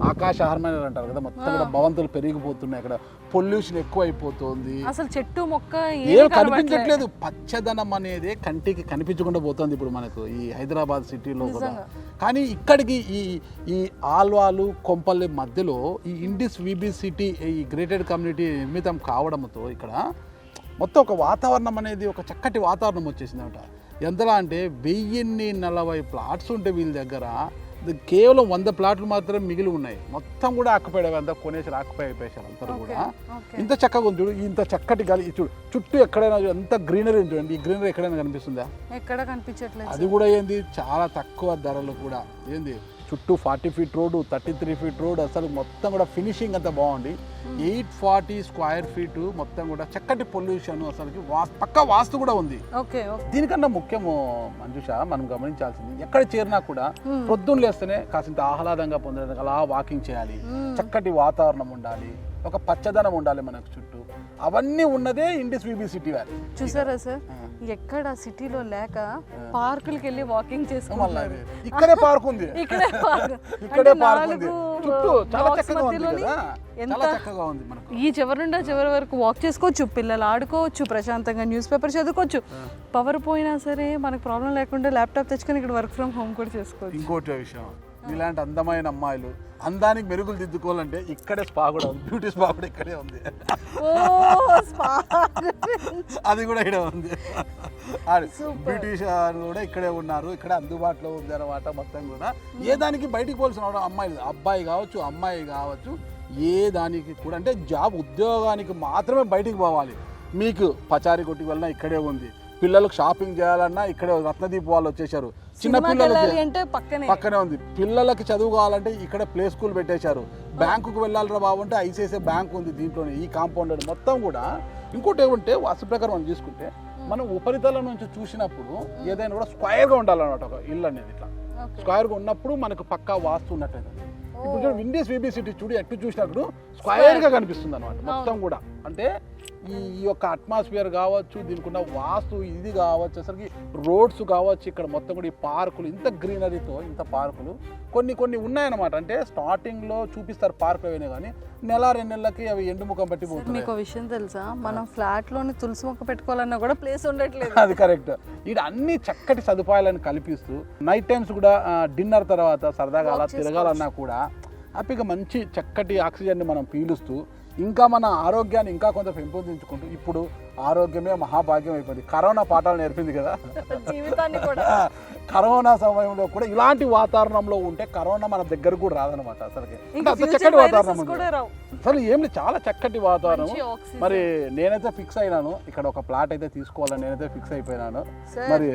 ఆకాశ హార్మోనియల్ అంటారు కదా, మొత్తం కూడా భవంతులు పెరిగిపోతున్నాయి. అక్కడ పొల్యూషన్ ఎక్కువ అయిపోతుంది, అసలు చెట్టు మొక్క ఏం కనిపించట్లేదు. పచ్చదనం అనేది కంటికి కనిపించకుండా పోతుంది ఇప్పుడు మనకు ఈ హైదరాబాద్ సిటీలో కూడా. కానీ ఇక్కడికి ఈ ఆల్వాలు కొంపల్లి మధ్యలో ఈ ఇండిస్ విబి సిటీ ఈ గ్రేటెడ్ కమ్యూనిటీ నిర్మితం కావడంతో ఇక్కడ మొత్తం ఒక వాతావరణం అనేది, ఒక చక్కటి వాతావరణం వచ్చేసింది అనమాట. ఎంతలా అంటే 1040 ప్లాట్స్ ఉంటే వీళ్ళ దగ్గర కేవలం 100 ప్లాట్లు మాత్రమే మిగిలి ఉన్నాయి, మొత్తం కూడా ఆక్యుపైడ్ అంతా కొనేసి ఆక్యుపై అయిపోయారు అందరూ కూడా. ఇంత చక్కగా ఉంది చూడు, ఇంత చక్కటి గాలి చూడు, చుట్టూ ఎక్కడైనా ఎంత గ్రీనరీ ఉంది చూడండి. ఈ గ్రీనరీ ఎక్కడైనా కనిపిస్తుందా? ఎక్కడ కనిపించట్లేదు. అది కూడా ఏంది చాలా తక్కువ ధరలు కూడా ఏంది, చుట్టూ 40 ఫీట్ రోడ్డు, 33 ఫీట్ రోడ్, అసలు మొత్తం కూడా ఫినిషింగ్ అంతా బాగుంది. 840 స్క్వేర్ ఫీట్ మొత్తం కూడా చక్కటి పొల్యూషన్, అసలుకి పక్కా వాస్తు కూడా ఉంది. దీనికన్నా ముఖ్యము మంజుష మనం గమనించాల్సింది, ఎక్కడ చేరినా కూడా పొద్దున్న లేస్తేనే కాసింత ఆహ్లాదంగా పొందడానికి అలా వాకింగ్ చేయాలి, చక్కటి వాతావరణం ఉండాలి, ఒక పచ్చదనం ఉండాలి మనకు చుట్టూ. అవన్నీ ఉన్నదే ఇండిస్ విబి సిటీ వ్యాలీ. చూసారా సార్, ఎక్కడ సిటీలో లేక పార్కులకి వెళ్ళి వాకింగ్ చేసుకోవాలి. ఇక్కడే పార్క్ ఉంది, ఇక్కడే పార్క్ ఉంది, చుట్టూ చాలా చక్కగా ఉంది కదా, చాలా చక్కగా ఉంది. మనకు ఈ చివరి నుండి చివరి వరకు వాక్ చేసుకోవచ్చు, పిల్లలు ఆడుకోవచ్చు, ప్రశాంతంగా న్యూస్ పేపర్ చదువుకోవచ్చు. పవర్ పోయినా సరే మనకు ప్రాబ్లం లేకుండా ల్యాప్టాప్ తెచ్చుకొని ఇక్కడ వర్క్ ఫ్రమ్ హోమ్ కూడా చేసుకోవచ్చు. ఇంకోటి విషయం, ఇలాంటి అందమైన అమ్మాయిలు అందానికి మెరుగులు దిద్దుకోవాలంటే ఇక్కడే స్పా కూడా ఉంది, బ్యూటీ స్పా కూడా ఇక్కడే ఉంది. అది కూడా ఇక్కడ ఉంది, బ్యూటీషియన్ కూడా ఇక్కడే ఉన్నారు, ఇక్కడే అందుబాటులో ఉంది అన్నమాట. మొత్తం కూడా ఏ దానికి బయటికి పోవాల్సిన అమ్మాయిలు, అబ్బాయి కావచ్చు అమ్మాయి కావచ్చు, ఏ దానికి కూడా అంటే జాబ్ ఉద్యోగానికి మాత్రమే బయటికి పోవాలి. మీకు పచారీ కొట్టుకు వెళ్ళినా ఇక్కడే ఉంది, పిల్లలకు షాపింగ్ చేయాలన్నా ఇక్కడే రత్నదీప్ వాళ్ళు వచ్చేసారు, చిన్న పిల్లలకి పక్కనే ఉంది, పిల్లలకి చదువు కావాలంటే ఇక్కడ ప్లే స్కూల్ పెట్టేశారు, బ్యాంకుకు వెళ్ళాలరా బాబు అంటే ఐసిఐసిఐ బ్యాంక్ ఉంది దీంట్లోనే, ఈ కాంపౌండ్ మొత్తం కూడా. ఇంకోటి ఏమంటే వాస్తు ప్రకారం మనం చూసుకుంటే మనం ఉపరితలం నుంచి చూసినప్పుడు ఏదైనా కూడా స్క్వేర్గా ఉండాలన్నమాట. ఒక ఇల్లు అనేది ఇట్లా స్క్వేర్గా ఉన్నప్పుడు మనకు పక్కా వాస్తు ఉన్నట్టు. ఇప్పుడు ఇండియస్ విబి సిటీ చూడు, ఎటు చూసినప్పుడు స్క్వేర్గా కనిపిస్తుంది అనమాట మొత్తం కూడా. అంటే ఈ యొక్క అట్మాస్ఫియర్ కావచ్చు, దీనికి ఉన్న వాస్తు ఇది కావచ్చు, అసలుకి రోడ్స్ కావచ్చు, ఇక్కడ మొత్తం కూడా ఈ పార్కులు, ఇంత గ్రీనరీతో ఇంత పార్కులు కొన్ని ఉన్నాయన్నమాట. అంటే స్టార్టింగ్లో చూపిస్తారు పార్కులు అయినా కానీ నెల 2 నెలలకి అవి ఎండు ముఖం పట్టి పోతుంది. మీకు విషయం తెలుసా, మనం ఫ్లాట్ లోని తులసి మొక్క పెట్టుకోవాలన్నా కూడా ప్లేస్ ఉండట్లేదు. అది కరెక్ట్. ఇక్కడ అన్ని చక్కటి సదుపాయాలను కల్పిస్తూ నైట్ టైమ్స్ కూడా డిన్నర్ తర్వాత సరదాగా అలా తిరగాలన్నా కూడా హ్యాపీగా మంచి చక్కటి ఆక్సిజన్ని మనం పీలుస్తూ ఇంకా మన ఆరోగ్యాన్ని ఇంకా కొంత పెంపొందించుకుంటూ, ఇప్పుడు ఆరోగ్యమే మహాభాగ్యం అయిపోయింది. కరోనా పాఠాలు నేర్పింది కదా, కరోనా సమయంలో కూడా ఇలాంటి వాతావరణంలో ఉంటే కరోనా మన దగ్గర కూడా రాదనమాట. అసలుకి చక్కటి వాతావరణం ఉంది, అసలు ఏం లేదు, చాలా చక్కటి వాతావరణం. మరి నేనైతే ఫిక్స్ అయినాను, ఇక్కడ ఒక ప్లాట్ అయితే తీసుకోవాలని నేనైతే ఫిక్స్ అయిపోయినాను. మరి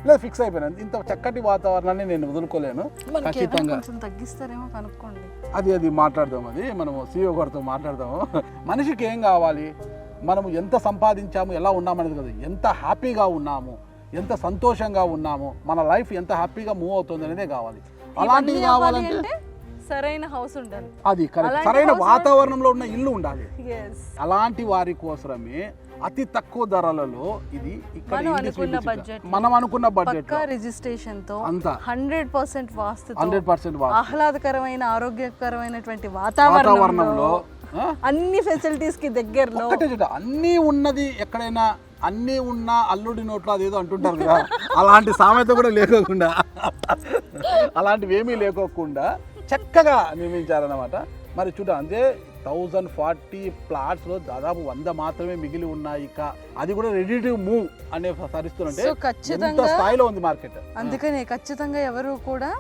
లేదు, ఫిక్స్ అయిపోయినాను. ఇంత చక్కటి వాతావరణాన్ని నేను వదులుకోలేను. ఖచ్చితంగా తగ్గిస్తారేమో కనుక్కోండి, అది మాట్లాడదాం, అది మనము CEO గారితో మాట్లాడదాము. మనిషికి ఏం కావాలి, మనము ఎంత సంపాదించాము, ఎలా ఉన్నామనేది కదా, ఎంత హ్యాపీగా ఉన్నాము, ఎంత సంతోషంగా ఉన్నాము, మన లైఫ్ ఎంత హ్యాపీగా మూవ్ అవుతుంది అనేదే కావాలి. అలాంటివి కావాలంటే సరైన హౌస్ ఉండాలి, అది కరెక్ట్, సరైన వాతావరణంలో ఉన్న ఇల్లు ఉండాలి. అలాంటి వారి కోసమే అతి తక్కువ ధరలలో ఇది ఇక్కడ మనం అనుకున్న బడ్జెట్ రిజిస్ట్రేషన్ తో అంతా 100% వాస్తు, ఆహ్లాదకరమైన ఆరోగ్యకరమైనటువంటి వాతావరణంలో అన్ని ఫెసిలిటీస్ కి దగ్గరలో అన్ని ఉన్నది. ఎక్కడైనా అన్నీ ఉన్నా అల్లుడి నోట్లో అదేదో అంటుంటారు కదా, అలాంటి సామెత కూడా లేకోకుండా, అలాంటివి ఏమీ లేకోకుండా చక్కగా నిర్మించారన్నమాట. మరి చూడ అంటే 1040 ప్లాట్స్లో దాదాపు 100 మాత్రమే మిగిలి ఉన్నాయి. ఇక అది కూడా రెడీ టు మూవ్ అనే పరిస్థితులు ఖచ్చితంగా స్థాయిలో ఉంది మార్కెట్. అందుకనే ఖచ్చితంగా ఎవరు కూడా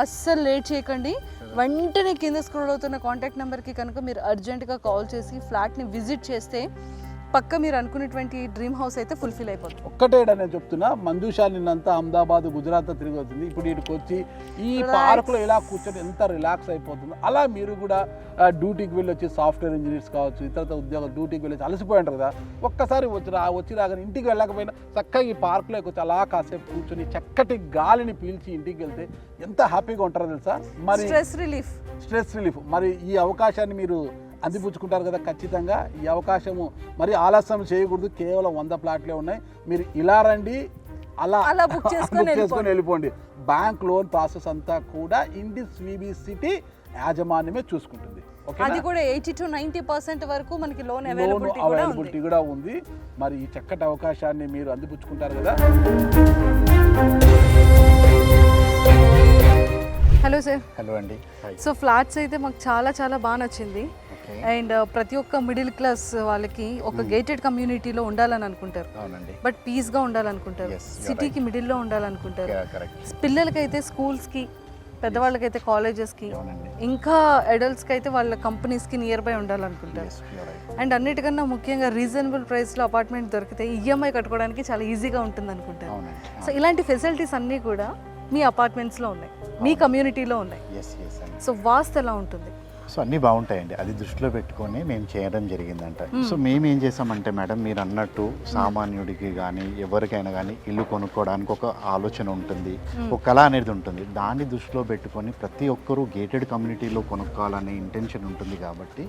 అస్సలు లేట్ చేయకండి, వెంటనే కింద స్క్రోల్ అవుతున్న కాంటాక్ట్ నెంబర్కి కనుక మీరు అర్జెంటుగా కాల్ చేసి ఫ్లాట్ని విజిట్ చేస్తే పక్క మీరు అనుకునేటువంటి డ్రీమ్ హౌస్ అయితే ఫుల్ఫిల్ అయిపోతుంది. ఒక్కటేడా నేను చెప్తున్నా, మంజుషా నిన్నంతా అహ్మదాబాద్ గుజరాత్ తిరిగి అవుతుంది, ఇప్పుడు ఇక్కడికి వచ్చి ఈ పార్కులో ఇలా కూర్చొని ఎంత రిలాక్స్ అయిపోతుందో అలా మీరు కూడా డ్యూటీకి వెళ్ళొచ్చి సాఫ్ట్వేర్ ఇంజనీర్స్ కావచ్చు, ఇతర ఉద్యోగాలు డ్యూటీకి వెళ్ళొచ్చి అలసిపోయి ఉంటారు కదా, ఒక్కసారి వచ్చి రాగానే ఇంటికి వెళ్ళకపోయినా చక్కగా ఈ పార్కులోకి వచ్చి అలా కాసేపు కూర్చొని చక్కటి గాలిని పీల్చి ఇంటికి వెళ్తే ఎంత హ్యాపీగా ఉంటారో తెలుసా. మరి స్ట్రెస్ రిలీఫ్ మరి ఈ అవకాశాన్ని మీరు అందిపుచ్చుకుంటారు కదా. ఖచ్చితంగా ఈ అవకాశము మరి ఆలస్యం చేయకూడదు, కేవలం 100 ప్లాట్లే ఉన్నాయి. మీరు ఇలా రండి, అలా బుక్ చేసుకొని వెళ్ళిపోండి. బ్యాంక్ లోన్ ప్రాసెస్ అంతా కూడా ఇండిస్ విబి సిటీ యాజమాన్యమే చూసుకుంటుంది. అది కూడా 80 to 90% వరకు మనకి లోన్ అవైలబిలిటీ కూడా ఉంది. మరి ఈ చక్కటి అవకాశాన్ని మీరు అందిపుచ్చుకుంటారు కదా. Hello sir. హలో అండి. సో ఫ్లాట్స్ అయితే మాకు చాలా బాగా నచ్చింది. అండ్ ప్రతి ఒక్క మిడిల్ క్లాస్ వాళ్ళకి ఒక గేటెడ్ కమ్యూనిటీలో ఉండాలని అనుకుంటారు, బట్ పీస్గా ఉండాలనుకుంటారు, సిటీకి మిడిల్లో ఉండాలనుకుంటారు. పిల్లలకైతే స్కూల్స్కి, పెద్దవాళ్ళకైతే కాలేజెస్కి, ఇంకా అడల్ట్స్కి అయితే వాళ్ళ కంపెనీస్కి నియర్ బై ఉండాలనుకుంటారు. అండ్ అన్నిటికన్నా ముఖ్యంగా రీజనబుల్ ప్రైస్లో అపార్ట్మెంట్ దొరికితే ఈఎంఐ కట్టుకోవడానికి చాలా ఈజీగా ఉంటుంది అనుకుంటారు. సో ఇలాంటి ఫెసిలిటీస్ అన్నీ కూడా మీ అపార్ట్మెంట్స్లో ఉన్నాయి, మీ కమ్యూనిటీలో ఉన్నాయి. సో వాస్తు ఎలా ఉంటుంది? సో అన్నీ బాగుంటాయండి, అది దృష్టిలో పెట్టుకొని మేము చేయడం జరిగిందంట. సో మేము ఏం చేసామంటే మేడం, మీరు అన్నట్టు సామాన్యుడికి కానీ ఎవరికైనా కానీ ఇల్లు కొనుక్కోవడానికి ఒక ఆలోచన ఉంటుంది, ఒక కళ అనేది ఉంటుంది. దాన్ని దృష్టిలో పెట్టుకొని ప్రతి ఒక్కరూ గేటెడ్ కమ్యూనిటీలో కొనుక్కోవాలనే ఇంటెన్షన్ ఉంటుంది. కాబట్టి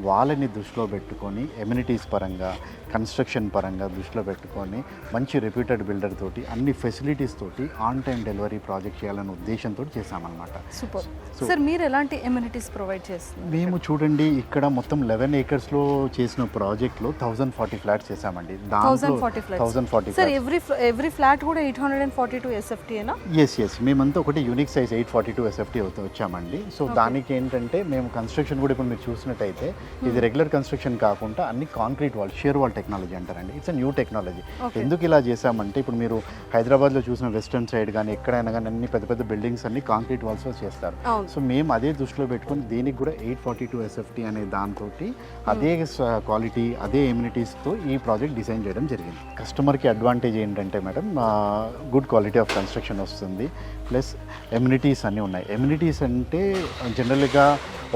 వాళ్ళని దృష్టిలో పెట్టుకొని ఎమ్యూనిటీస్ పరంగా, కన్స్ట్రక్షన్ పరంగా దృష్టిలో పెట్టుకొని మంచి రెప్యూటెడ్ బిల్డర్ తోటి అన్ని ఫెసిలిటీస్ తోటి ఆన్ టైం డెలివరీ ప్రాజెక్ట్ చేయాలనే ఉద్దేశంతో చేసామన్నమాట. సూపర్. సార్ మీరు ఎలాంటి ఎమ్యూనిటీస్ ప్రొవైడ్ చేస్తారు? మేము చూడండి ఇక్కడ మొత్తం 11 ఏకర్స్లో చేసిన ప్రాజెక్ట్లో 1040 ఫ్లాట్స్ చేసామండి. దాంట్లో 1040 సార్ ఎవ్రీ ఫ్లాట్ కూడా 842 SFT ఏనా? ఎస్ మేమంతా ఒకటి యూనిక్ సైజ్ 842 SFT వచ్చామండి. సో దానికి ఏంటంటే మేము కన్స్ట్రక్షన్ కూడా ఇప్పుడు మీరు చూసినట్టయితే ఇది రెగ్యులర్ కన్స్ట్రక్షన్ కాకుండా అన్ని concrete wall, shear wall technology అంటారండి. It's new technology. ఎందుకు ఇలా చేసామంటే ఇప్పుడు మీరు హైదరాబాద్లో చూసిన వెస్టర్న్ సైడ్ కానీ ఎక్కడైనా కానీ అన్ని పెద్ద పెద్ద బిల్డింగ్స్ అన్ని కాంక్రీట్ వాల్స్లో చేస్తారు. సో మేము అదే దృష్టిలో పెట్టుకొని దీనికి కూడా 842 SFT అనే దాంతో అదే క్వాలిటీ, అదే ఎమ్యూనిటీస్తో ఈ ప్రాజెక్ట్ డిజైన్ చేయడం జరిగింది. కస్టమర్కి అడ్వాంటేజ్ ఏంటంటే madam, good quality of construction వస్తుంది, ప్లస్ ఎమ్యూనిటీస్ అన్నీ ఉన్నాయి. ఎమ్యూనిటీస్ అంటే జనరల్గా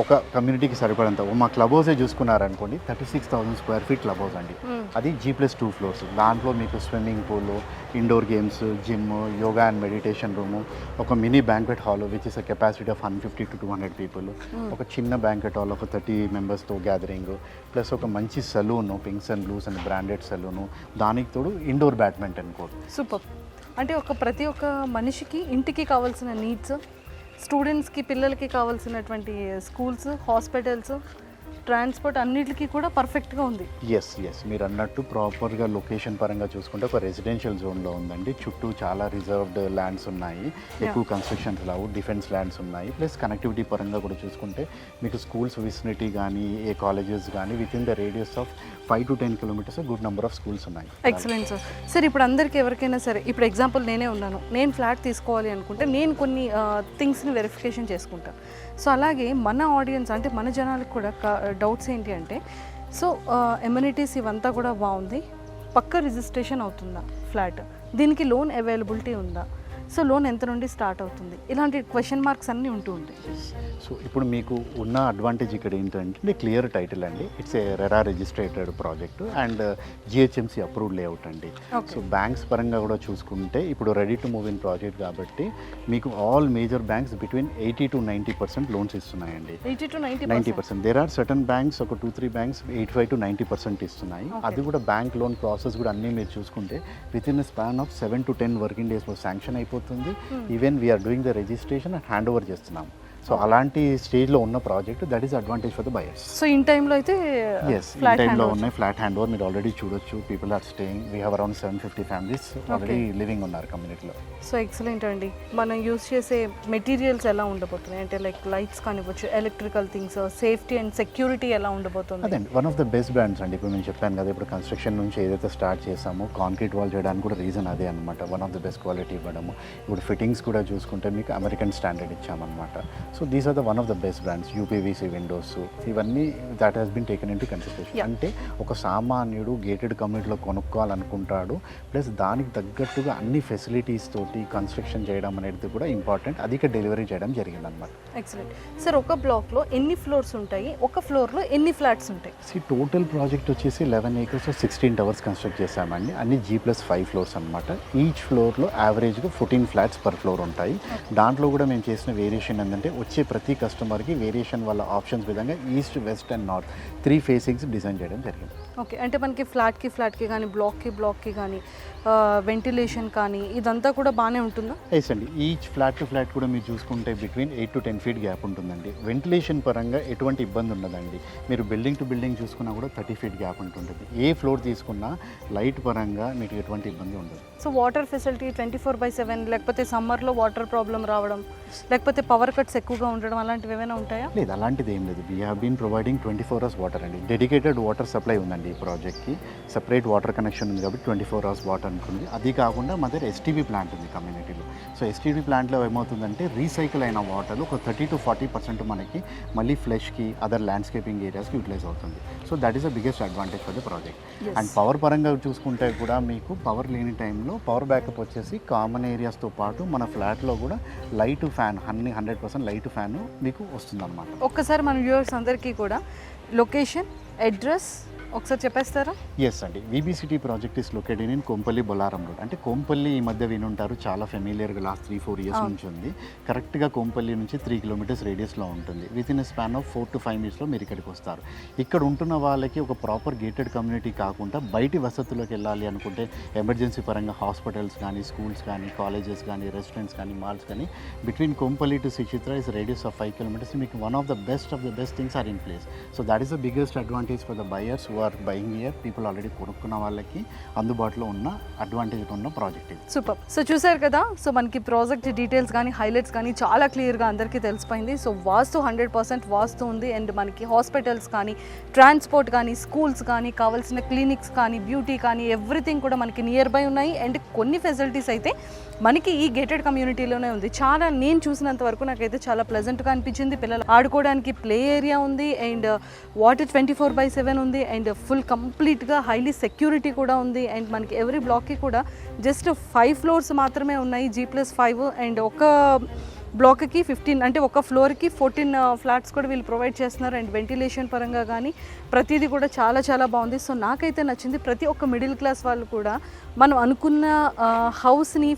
ఒక కమ్యూనిటీకి సరిపడంత, మా క్లబ్ హౌసే చూసుకున్నారనుకోండి 36,000 స్క్వేర్ ఫీట్ క్లబ్ హౌస్ అండి. అది G+2 ఫ్లోర్స్. దాంట్లో మీకు swimming pool, indoor games, gym, yoga and meditation room, ఒక mini banquet hall which is a capacity of 150 to 200 people, ఒక చిన్న బ్యాంక్వెట్ హాల్ ఒక 30 మెంబర్స్తో గ్యాదరింగ్, ప్లస్ ఒక మంచి salon, pinks and blues and branded salon, దానికి తోడు ఇండోర్ బ్యాడ్మింటన్ కోర్ట్. సూపర్. అంటే ప్రతి ఒక్క మనిషికి ఇంటికి కావాల్సిన నీడ్స్, స్టూడెంట్స్కి, పిల్లలకి కావాల్సినటువంటి స్కూల్స్, హాస్పిటల్స్, ట్రాన్స్పోర్ట్ అన్నిటికీ కూడా పర్ఫెక్ట్గా ఉంది. ఎస్ మీరు అన్నట్టు ప్రాపర్గా లొకేషన్ పరంగా చూసుకుంటే ఒక రెసిడెన్షియల్ జోన్లో ఉందండి. చుట్టూ చాలా రిజర్వ్డ్ ల్యాండ్స్ ఉన్నాయి, ఎక్కువ కన్స్ట్రక్షన్స్ రావు, డిఫెన్స్ ల్యాండ్స్ ఉన్నాయి. ప్లస్ కనెక్టివిటీ పరంగా కూడా చూసుకుంటే మీకు స్కూల్స్ విసినిటీ కానీ, ఏ కాలేజెస్ కానీ with in the radius of 5 to 10 kilometers good number of schools ఉన్నాయి. Excellent sir. సార్ ఇప్పుడు అందరికీ ఎవరికైనా సరే, ఇప్పుడు ఎగ్జాంపుల్ నేనే ఉన్నాను, నేను ఫ్లాట్ తీసుకోవాలి అనుకుంటే నేను కొన్ని థింగ్స్ని వెరిఫికేషన్ చేసుకుంటాను. సో అలాగే మన ఆడియన్స్ అంటే మన జనాలకు కూడా డౌట్స్ ఏంటి అంటే, సో ఎమ్యూనిటీస్ ఇవంతా కూడా బాగుంది, పక్క రిజిస్ట్రేషన్ అవుతుందా ఫ్లాట్, దీనికి లోన్ అవైలబిలిటీ ఉందా, సో లోన్ ఎంత నుండి స్టార్ట్ అవుతుంది, ఇలాంటి క్వశ్చన్ మార్క్స్ అన్నీ ఉంటూ ఉంటాయి. సో ఇప్పుడు మీకు ఉన్న అడ్వాంటేజ్ ఇక్కడ ఏంటంటే క్లియర్ టైటిల్ అండి. It's a RERA registrated project and GHMC approved layout అండి. సో బ్యాంక్స్ పరంగా కూడా చూసుకుంటే ఇప్పుడు ready to move in project కాబట్టి మీకు all major banks between 80 to 90% loans ఇస్తున్నాయండి. 80 to 90%. There are certain banks, ఒక 2-3 బ్యాంక్స్ 85 to 90% ఇస్తున్నాయి. అది కూడా బ్యాంక్ లోన్ ప్రాసెస్ కూడా అన్నీ మీరు చూసుకుంటే with in span of 7 to 10 working డేస్లో శాంక్షన్ అయిపోతుంది. Even we're doing the registration and hand over చేస్తున్నాం. సో అలాంటి స్టేజ్లో ఉన్న project, that is advantage for the buyers. So in టైంలో అయితే టైంలో ఉన్నాయి ఫ్లాట్ హ్యాండ్ ఓవర్ మీరు ఆల్రెడీ చూడొచ్చు. People are staying, we have around 750 families already living ఉన్నారు కమ్యూనిటీలో. సో ఎక్సలెంట్ అండి. మనం యూస్ చేసే మెటీరియల్స్ ఎలా ఉండబోతున్నాయి అంటే లైక్ లైట్స్ కానివ్వచ్చు, electrical things, safety and security ఎలా ఉండబోతుంది? అదే one of the best brands అండి. ఇప్పుడు నేను చెప్పాను కదా, ఇప్పుడు కన్స్ట్రక్షన్ నుంచి ఏదైతే స్టార్ట్ చేసామో కాంక్రీట్ వాల్ చేయడానికి కూడా రీజన్ అదే అనమాట. One of the best quality ఇవ్వడము. ఇప్పుడు ఫిట్టింగ్స్ కూడా చూసుకుంటే మీకు అమెరికన్ స్టాండర్డ్ ఇచ్చామన్నమాట. So these are the one of the best brands. UPVC windows ఇవన్నీ that has been taken into consideration. అంటే ఒక సామాన్యుడు గేటెడ్ కమ్యూనిటీలో కొనుక్కోవాలనుకుంటాడు, ప్లస్ దానికి తగ్గట్టుగా అన్ని ఫెసిలిటీస్ తోటి కన్స్ట్రక్షన్ చేయడం అనేది కూడా ఇంపార్టెంట్. అది ఇక్కడ డెలివరీ చేయడం జరిగిందన్నమాట. Excellent sir. ఒక బ్లాక్లో ఎన్ని ఫ్లోర్స్ ఉంటాయి, ఒక ఫ్లోర్లో ఎన్ని ఫ్లాట్స్ ఉంటాయి? టోటల్ ప్రాజెక్ట్ వచ్చేసి 11 acres 16 towers కన్స్ట్రక్ట్ చేశామండి. అన్ని G+5 ఫ్లోర్స్ అనమాట. ఈచ్ ఫ్లోర్లో యావరేజ్గా 14 ఫ్లాట్స్ పర్ ఫ్లోర్ ఉంటాయి. దాంట్లో కూడా మేము చేసిన వేరియేషన్ ఏంటంటే వచ్చే ప్రతి కస్టమర్కి వేరియేషన్ వాళ్ళ ఆప్షన్స్ విధంగా east, west and north 3 facings design చేయడం జరిగింది. ఓకే, అంటే మనకి ఫ్లాట్కి కానీ బ్లాక్కి కానీ వెంటిలేషన్ కానీ ఇదంతా కూడా బాగానే ఉంటుందా? ఎస్ అండి. ఈచ్ ఫ్లాట్ టు ఫ్లాట్ కూడా మీరు చూసుకుంటే బిట్వీన్ 8 to 10 feet గ్యాప్ ఉంటుందండి. వెంటిలేషన్ పరంగా ఎటువంటి ఇబ్బంది ఉండదండి. మీరు బిల్డింగ్ టు బిల్డింగ్ చూసుకున్నా కూడా 30 feet గ్యాప్ ఉంటుంటుంది. ఏ ఫ్లోర్ తీసుకున్నా లైట్ పరంగా మీకు ఎటువంటి ఇబ్బంది ఉండదు. సో వాటర్ ఫెసిలిటీ 24/7, లేకపోతే సమ్మర్లో వాటర్ ప్రాబ్లం రావడం, లేకపోతే పవర్ కట్స్ ఎక్కువ ఎక్కువగా ఉండడం అలాంటివి ఏమైనా ఉంటాయా? లేదు, అలాంటిది ఏం లేదు. We have been providing 24 hours water అండి. డెడికేటెడ్ వాటర్ సప్లై ఉందండి ఈ ప్రాజెక్ట్కి. సపరేట్ వాటర్ కనెక్షన్ ఉంది కాబట్టి 24 hours వాటర్ ఉంటుంది. అది కాకుండా మా దగ్గర ఎస్టీబీ ప్లాంట్ ఉంది కమ్యూనిటీలో. సో ఎస్టీబీ ప్లాంట్లో ఏమవుతుందంటే రీసైకిల్ అయిన వాటర్ ఒక 30 to 40% మనకి మళ్ళీ ఫ్లెష్కి అదర్ ల్యాండ్స్కేపింగ్ ఏరియాస్కి యూటిలైజ్ అవుతుంది. So that is the biggest advantage for the project. And power పరంగా చూసుకుంటే కూడా మీకు పవర్ లేని టైంలో పవర్ బ్యాకప్ వచ్చేసి కామన్ ఏరియాస్తో పాటు మన ఫ్లాట్లో కూడా లైట్ ఫ్యాన్ 100% లైట్ ఫ్యాన్ మీకు వస్తుందన్నమాట. ఒక్కసారి మన వ్యూవర్స్ అందరికీ కూడా లొకేషన్, అడ్రస్ ఒకసారి చెప్పేస్తారా? ఎస్ అండి, VBCT project is located in Kompally Bolarum road. అంటే కొంపల్లి ఈ మధ్య వినుంటారు, చాలా ఫెమిలియర్గా లాస్ట్ 3-4 years నుంచి ఉంది. కరెక్ట్గా కొంపల్లి నుంచి 3 kilometers రేడియస్లో ఉంటుంది. With in span of 4 to 5 minutes మీరు ఇక్కడికి వస్తారు. ఇక్కడ ఉంటున్న వాళ్ళకి ఒక ప్రాపర్ గేటెడ్ కమ్యూనిటీ కాకుండా బయటి వసతుల్లోకి వెళ్ళాలి అనుకుంటే ఎమర్జెన్సీ పరంగా హాస్పిటల్స్ కానీ, స్కూల్స్ కానీ, కాలేజెస్ కానీ, రెస్టారెంట్స్ కానీ, మాల్స్ కానీ between Kompally to Suchitra is radius of 5 kilometers. మీకు one of the best things are in place. So that is the biggest advantage for the buyers who are buying here. People already కొనుక్కున్న వాళ్ళకి అందుబాటులో ఉన్న advantage ఉన్న project ఇది. Super. So చూసారు కదా, so మనకి ప్రాజెక్ట్ డీటెయిల్స్ కానీ హైలైట్స్ కానీ చాలా క్లియర్గా అందరికీ తెలిసిపోయింది. సో వాస్తు 100% వాస్తు ఉంది. అండ్ మనకి హాస్పిటల్స్ కానీ, ట్రాన్స్పోర్ట్ కానీ, స్కూల్స్ కానీ, కావాల్సిన క్లినిక్స్ కానీ, బ్యూటీ కానీ ఎవ్రీథింగ్ కూడా మనకి నియర్ బై ఉన్నాయి. అండ్ కొన్ని ఫెసిలిటీస్ అయితే మనకి ఈ గేటెడ్ కమ్యూనిటీలోనే ఉంది. చాలా నేను చూసినంత వరకు నాకైతే చాలా ప్లెజెంట్గా అనిపించింది. పిల్లలు ఆడుకోవడానికి ప్లే ఏరియా ఉంది, అండ్ వాటర్ 24/7 ఉంది, అండ్ ఫుల్ కంప్లీట్గా హైలీ సెక్యూరిటీ కూడా ఉంది. అండ్ మనకి ఎవ్రీ బ్లాక్కి కూడా జస్ట్ 5 floors మాత్రమే ఉన్నాయి, G+5. అండ్ ఒక బ్లాక్కి 15 అంటే ఒక ఫ్లోర్కి 14 ఫ్లాట్స్ కూడా వీళ్ళు ప్రొవైడ్ చేస్తున్నారు. అండ్ వెంటిలేషన్ పరంగా కానీ ప్రతిదీ కూడా చాలా చాలా బాగుంది. సో నాకైతే నచ్చింది. ప్రతి ఒక్క మిడిల్ క్లాస్ వాళ్ళు కూడా మనం అనుకున్న హౌస్ని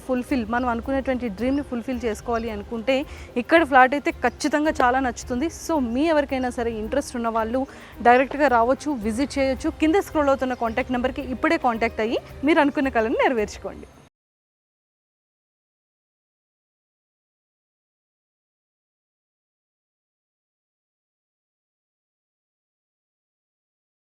మనం అనుకునేటువంటి డ్రీమ్ని ఫుల్ఫిల్ చేసుకోవాలి అనుకుంటే ఇక్కడ ఫ్లాట్ అయితే ఖచ్చితంగా చాలా నచ్చుతుంది. సో మీ ఎవరికైనా సరే ఇంట్రెస్ట్ ఉన్న వాళ్ళు డైరెక్ట్గా రావచ్చు, విజిట్ చేయొచ్చు. కింద స్క్రోల్ అవుతున్న కాంటాక్ట్ నెంబర్కి ఇప్పుడే కాంటాక్ట్ అయ్యి మీరు అనుకున్న కళను నెరవేర్చుకోండి.